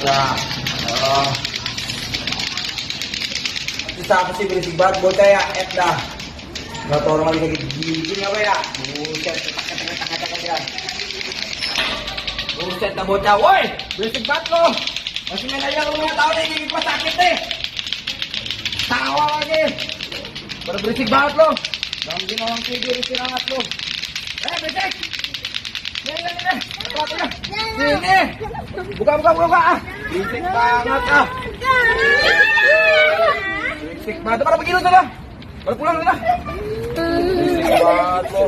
Ya. Bisa apa sih berisik banget bocah ya, dah. Nggak tahu orang lagi gini apa ya? Buset, kata dia. Buset dah bocah, woi, berisik banget lo. Masih main aja lu nggak tahu nih gigi gua sakit nih. Tawa lagi. Berisik banget lo. Gangguin orang tidur istirahat lo. Berisik. Nih. Sini. Buka. Berisik banget ah. Berisik banget. Pada pergi lu sana. Pada pulang sana. Berisik banget lo.